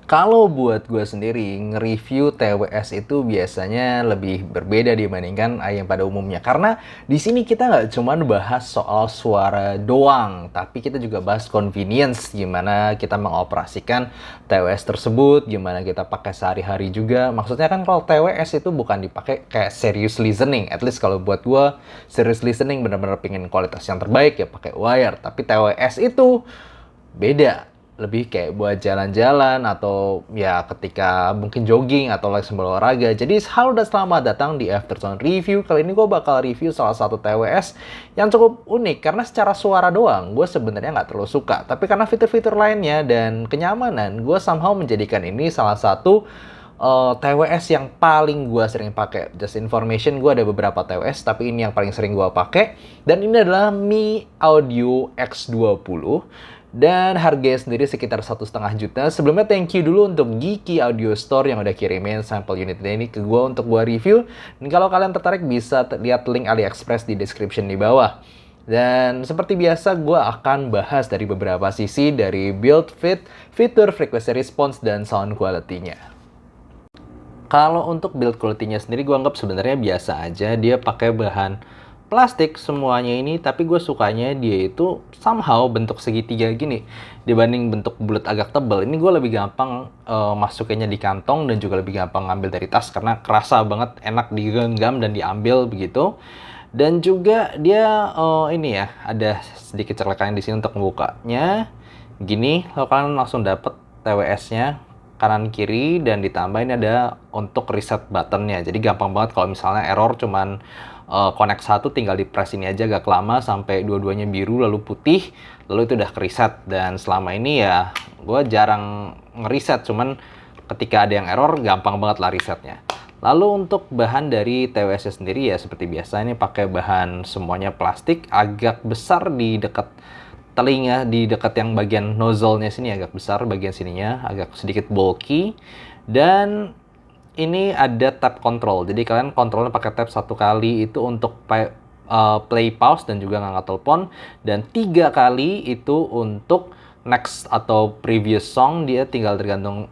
Kalau buat gue sendiri, nge-review TWS itu biasanya lebih berbeda dibandingkan yang pada umumnya. Karena di sini kita nggak cuma bahas soal suara doang, tapi kita juga bahas convenience, gimana kita mengoperasikan TWS tersebut, gimana kita pakai sehari-hari juga. Maksudnya kan kalau TWS itu bukan dipakai kayak serious listening. At least kalau buat gue, serious listening bener-bener pengen kualitas yang terbaik ya pakai wire. Tapi TWS itu beda, lebih kayak buat jalan-jalan atau ya ketika mungkin jogging atau lagi sambil olahraga. Jadi halo dan selamat datang di Aftertone Review. Kali ini gue bakal review salah satu TWS yang cukup unik karena secara suara doang gue sebenarnya nggak terlalu suka, tapi karena fitur-fitur lainnya dan kenyamanan gue somehow menjadikan ini salah satu TWS yang paling gue sering pakai. Just information, gue ada beberapa TWS, tapi ini yang paling sering gue pakai. Dan ini adalah Mi Audio X20. Dan harganya sendiri sekitar 1,5 juta. Sebelumnya thank you dulu untuk Geeky Audio Store yang udah kirimin sampel unit ini ke gue untuk gue review. Dan kalau kalian tertarik bisa lihat link AliExpress di description di bawah. Dan seperti biasa gue akan bahas dari beberapa sisi, dari build fit, fitur, frequency response, dan sound quality-nya. Kalau untuk build quality-nya sendiri gue anggap sebenarnya biasa aja. Dia pakai bahan plastik semuanya ini, tapi gue sukanya dia itu somehow bentuk segitiga gini dibanding bentuk bulat agak tebal. Ini gue lebih gampang masukinnya di kantong dan juga lebih gampang ngambil dari tas karena kerasa banget, enak digenggam dan diambil begitu. Dan juga dia ini ya, ada sedikit celekannya di sini untuk membukanya. Gini, lo kalian langsung dapet TWS-nya kanan kiri, dan ditambah ini ada untuk reset buttonnya. Jadi gampang banget kalau misalnya error cuman connect satu, tinggal di press ini aja agak lama sampai dua-duanya biru lalu putih, lalu itu udah ke reset. Dan selama ini ya gue jarang ngereset, cuman ketika ada yang error gampang banget lah resetnya. Lalu untuk bahan dari TWS sendiri ya seperti biasa, ini pakai bahan semuanya plastik, agak besar di dekat telinga, di dekat yang bagian nozzle-nya sini agak besar, bagian sininya agak sedikit bulky. Dan ini ada tab control, jadi kalian kontrolnya pakai tab satu kali itu untuk play pause dan juga ngangkat telepon, dan 3 kali itu untuk next atau previous song. Dia tinggal tergantung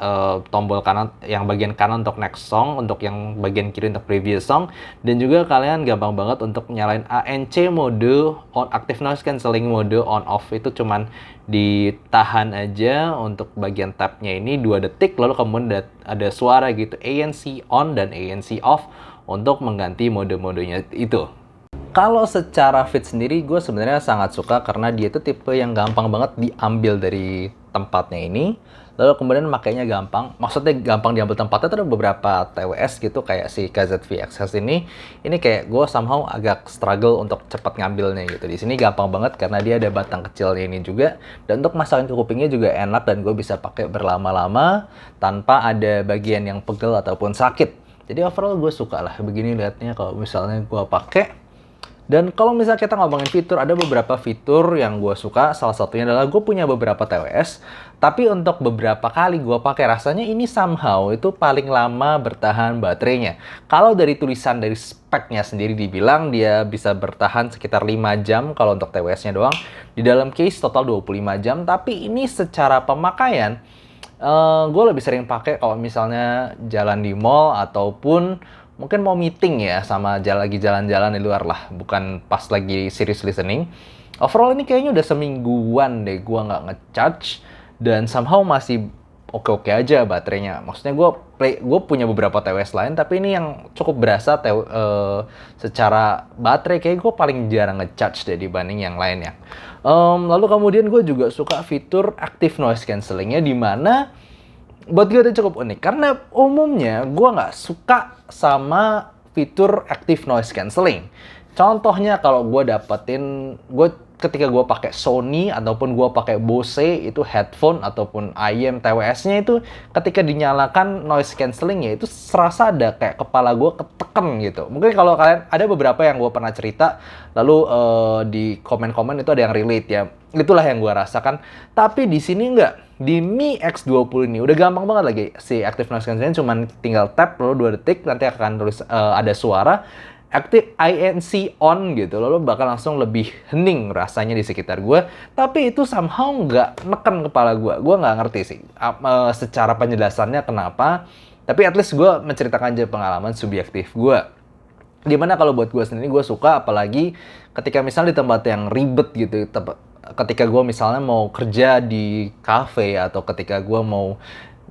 tombol kanan, yang bagian kanan untuk next song, untuk yang bagian kiri untuk previous song. Dan juga kalian gampang banget untuk nyalain ANC mode, on active noise cancelling mode on off, itu cuman ditahan aja untuk bagian tabnya ini 2 detik, lalu kemudian ada suara gitu, ANC on dan ANC off untuk mengganti mode-modenya itu. Kalau secara fit sendiri, gue sebenarnya sangat suka karena dia itu tipe yang gampang banget diambil dari tempatnya ini. Lalu kemudian makainya gampang. Maksudnya gampang diambil tempatnya itu ada beberapa TWS gitu, kayak si KZV XS ini. Ini kayak gue somehow agak struggle untuk cepat ngambilnya gitu. Di sini gampang banget karena dia ada batang kecilnya ini juga. Dan untuk masukin ke kupingnya juga enak, dan gue bisa pakai berlama-lama tanpa ada bagian yang pegel ataupun sakit. Jadi overall gue suka lah begini liatnya kalau misalnya gue pakai. Dan kalau misalnya kita ngomongin fitur, ada beberapa fitur yang gue suka. Salah satunya adalah gue punya beberapa TWS, tapi untuk beberapa kali gue pakai rasanya ini somehow itu paling lama bertahan baterainya. Kalau dari tulisan dari speknya sendiri dibilang dia bisa bertahan sekitar 5 jam kalau untuk TWS-nya doang. Di dalam case total 25 jam, tapi ini secara pemakaian gue lebih sering pakai kalau misalnya jalan di mall ataupun mungkin mau meeting ya, sama lagi jalan-jalan di luar lah, bukan pas lagi serious listening. Overall ini kayaknya udah semingguan deh gue nggak ngecharge, dan somehow masih oke-oke aja baterainya. Maksudnya gue punya beberapa TWS lain, tapi ini yang cukup berasa secara baterai kayak gue paling jarang ngecharge deh dibanding yang lainnya. Lalu kemudian gue juga suka fitur active noise cancellingnya, di mana buat gue itu cukup unik karena umumnya gue nggak suka sama fitur active noise cancelling. Contohnya kalau gue ketika gue pakai Sony ataupun gue pakai Bose itu headphone ataupun IM TWS-nya itu, ketika dinyalakan noise cancellingnya itu serasa ada kayak kepala gue keteken gitu. Mungkin kalau kalian ada beberapa yang gue pernah cerita, lalu di komen-komen itu ada yang relate ya. Itulah yang gue rasakan. Tapi di sini enggak. Di Mi X20 ini udah gampang banget lagi si active noise cancellingnya, cuman tinggal tap lalu 2 detik nanti akan tulis ada suara. aktif INC on gitu, lo bakal langsung lebih hening rasanya di sekitar gue. Tapi itu somehow nggak neken kepala gue. Gue nggak ngerti sih secara penjelasannya kenapa. Tapi at least gue menceritakan aja pengalaman subjektif gue. Dimana kalau buat gue sendiri, gue suka apalagi ketika misalnya di tempat yang ribet gitu. Ketika gue misalnya mau kerja di cafe atau ketika gue mau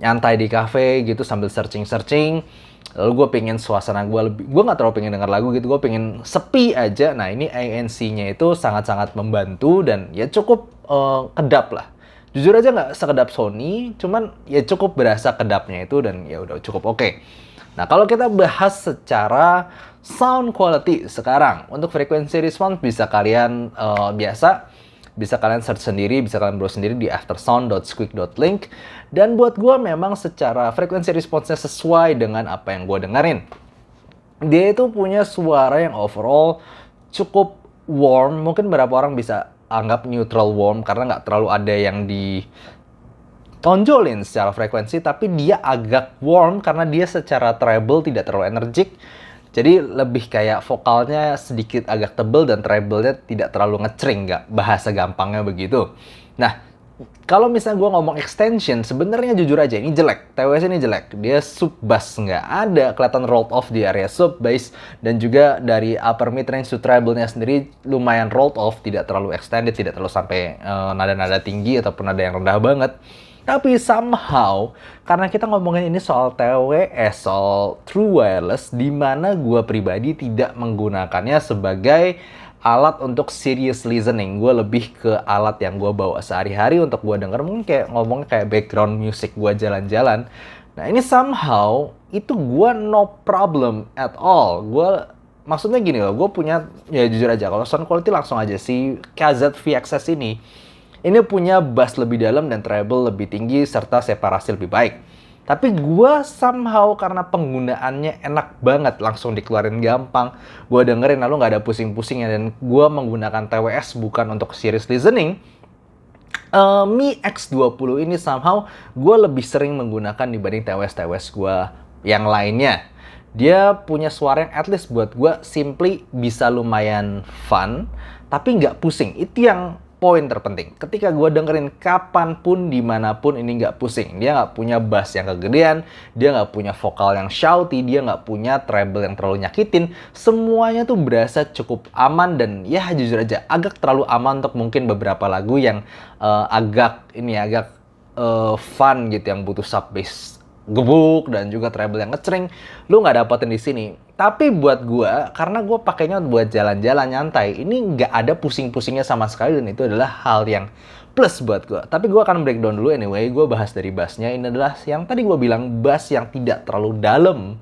nyantai di cafe gitu sambil searching, lalu gue pengen suasana gue nggak terlalu pengen denger lagu gitu, gue pengen sepi aja. Nah ini ANC-nya itu sangat-sangat membantu dan ya cukup kedap lah. Jujur aja nggak sekedap Sony, cuman ya cukup berasa kedapnya itu dan ya udah cukup oke. Nah kalau kita bahas secara sound quality sekarang, untuk frequency response bisa kalian bisa kalian search sendiri, bisa kalian browse sendiri di aftersound.squeak.link. Dan buat gue memang secara frekuensi responsnya sesuai dengan apa yang gue dengerin. Dia itu punya suara yang overall cukup warm. Mungkin beberapa orang bisa anggap neutral warm karena nggak terlalu ada yang ditonjolin secara frekuensi. Tapi dia agak warm karena dia secara treble tidak terlalu energik. Jadi lebih kayak vokalnya sedikit agak tebel dan treble-nya tidak terlalu ngecering, nggak bahasa gampangnya begitu. Nah, kalau misalnya gue ngomong extension, sebenarnya jujur aja ini jelek. TWS ini jelek. Dia sub bass nggak ada, kelihatan rolled off di area sub bass, dan juga dari upper mid range to treble-nya sendiri lumayan rolled off, tidak terlalu extended, tidak terlalu sampai nada-nada tinggi ataupun nada yang rendah banget. Tapi somehow, karena kita ngomongin ini soal TWS, soal true wireless, di mana gue pribadi tidak menggunakannya sebagai alat untuk serious listening. Gue lebih ke alat yang gue bawa sehari-hari untuk gue denger, mungkin kayak ngomongnya kayak background music gue jalan-jalan. Nah ini somehow, itu gue no problem at all. Maksudnya gini loh, gue punya, ya jujur aja, kalau sound quality langsung aja, si KZ-VXS ini punya bass lebih dalam dan treble lebih tinggi serta separasi lebih baik. Tapi gue somehow karena penggunaannya enak banget, langsung dikeluarin gampang, gue dengerin lalu nggak ada pusing-pusingnya, dan gue menggunakan TWS bukan untuk serious listening. Mi X20 ini somehow gue lebih sering menggunakan dibanding TWS gue yang lainnya. Dia punya suara yang at least buat gue simply bisa lumayan fun, tapi nggak pusing. Itu yang poin terpenting. Ketika gue dengerin kapanpun, dimanapun, ini nggak pusing. Dia nggak punya bass yang kegedean, dia nggak punya vokal yang shouty, dia nggak punya treble yang terlalu nyakitin. Semuanya tuh berasa cukup aman dan ya jujur aja agak terlalu aman untuk mungkin beberapa lagu yang agak fun gitu, yang butuh sub bass gebuk dan juga treble yang ngecering, lu nggak dapetin di sini. Tapi buat gue, karena gue pakainya buat jalan-jalan nyantai, ini nggak ada pusing-pusingnya sama sekali, dan itu adalah hal yang plus buat gue. Tapi gue akan breakdown dulu anyway. Gue bahas dari bassnya. Ini adalah yang tadi gue bilang, bass yang tidak terlalu dalam,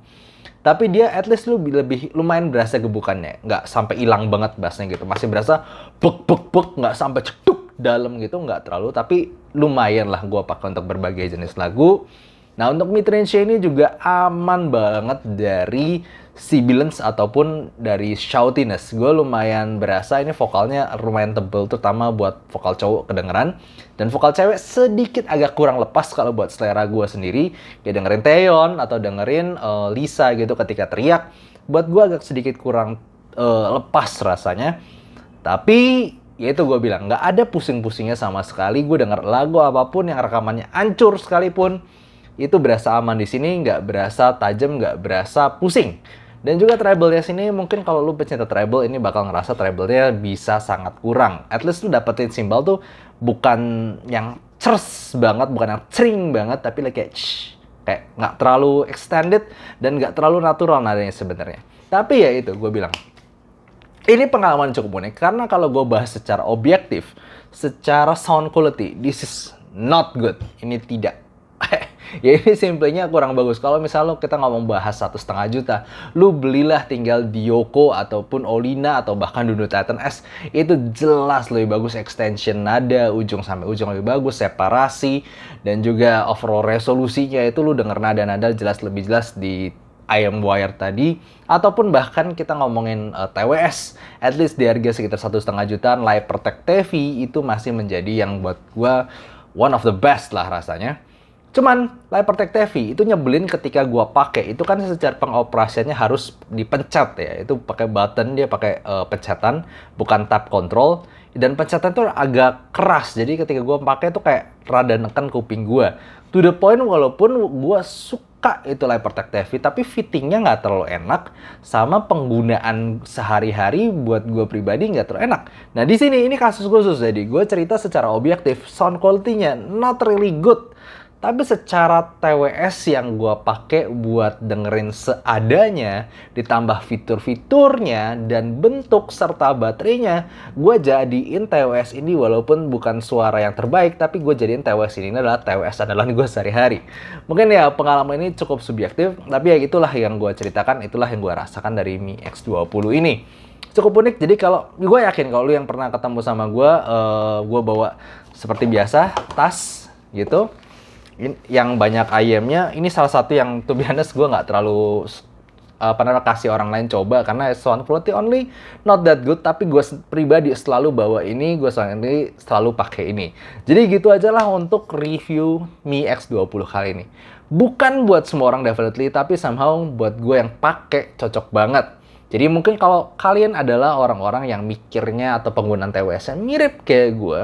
tapi dia at least lebih lumayan berasa gebukannya, nggak sampai hilang banget bassnya gitu, masih berasa bek, nggak sampai ceduk dalam gitu, nggak terlalu, tapi lumayan lah gue pakai untuk berbagai jenis lagu. Nah, untuk mid-range ini juga aman banget dari sibilance ataupun dari shoutiness. Gue lumayan berasa ini vokalnya lumayan tebel, terutama buat vokal cowok kedengeran. Dan vokal cewek sedikit agak kurang lepas kalau buat selera gue sendiri. Ya dengerin Taeyeon atau dengerin Lisa gitu ketika teriak, buat gue agak sedikit kurang lepas rasanya. Tapi ya itu gue bilang, nggak ada pusing-pusingnya sama sekali. Gue denger lagu apapun yang rekamannya hancur sekalipun, itu berasa aman di sini, nggak berasa tajam, nggak berasa pusing. Dan juga treble-nya sini, mungkin kalau lu pecinta treble, ini bakal ngerasa treble-nya bisa sangat kurang. At least lu dapetin simbal tuh bukan yang cers banget, bukan yang cering banget, tapi kayak kayak nggak terlalu extended dan nggak terlalu natural nadanya sebenarnya. Tapi ya itu, gue bilang, ini pengalaman cukup unik, karena kalau gue bahas secara objektif, secara sound quality, this is not good. Ini tidak. Ya ini simplenya kurang bagus. Kalau misalnya kita ngomong bahas 1,5 juta, lu belilah tinggal Dioko ataupun Olina atau bahkan Dunu Titan S. Itu jelas lebih bagus extension nada, ujung sampai ujung lebih bagus, separasi, dan juga overall resolusinya itu lu denger nada-nada lebih jelas di IM Wire tadi. Ataupun bahkan kita ngomongin TWS, at least di harga sekitar 1,5 jutaan, Live Protect TV itu masih menjadi yang buat gua one of the best lah rasanya. Cuman Layar TV itu nyebelin ketika gua pakai. Itu kan secara pengoperasiannya harus dipencet ya. Itu pakai button, dia pakai pencetan, bukan tap control. Dan pencetan tuh agak keras. Jadi ketika gua pakai tuh kayak rada neken kuping gua. To the point walaupun gua suka itu Layar TV, tapi fittingnya nggak terlalu enak, sama penggunaan sehari-hari buat gue pribadi nggak terlalu enak. Nah di sini ini kasus khusus, jadi gue cerita secara objektif, sound quality-nya not really good. Tapi secara TWS yang gue pakai buat dengerin seadanya, ditambah fitur-fiturnya dan bentuk serta baterainya, gue jadiin TWS ini walaupun bukan suara yang terbaik, tapi gue jadiin TWS ini adalah TWS andalan gue sehari-hari. Mungkin ya pengalaman ini cukup subjektif, tapi ya itulah yang gue ceritakan, itulah yang gue rasakan dari Mi X20 ini. Cukup unik, jadi kalau gue yakin kalau lu yang pernah ketemu sama gue bawa seperti biasa, tas gitu, yang banyak IM-nya. Ini salah satu yang to be honest gue nggak terlalu kasih orang lain coba karena sound quality only not that good, tapi gue pribadi selalu bawa ini, gue selalu pakai ini. Jadi gitu aja lah untuk review Mi X20 kali ini. Bukan buat semua orang definitely, tapi somehow buat gue yang pakai cocok banget. Jadi mungkin kalau kalian adalah orang-orang yang mikirnya atau penggunaan TWS-nya mirip kayak gue,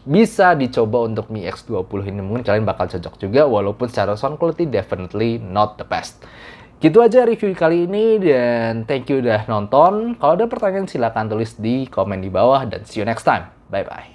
bisa dicoba untuk Mi X20 ini. Mungkin kalian bakal cocok juga, walaupun secara sound quality definitely not the best. Gitu aja review kali ini, dan thank you udah nonton. Kalau ada pertanyaan silahkan tulis di komen di bawah, dan see you next time. Bye-bye.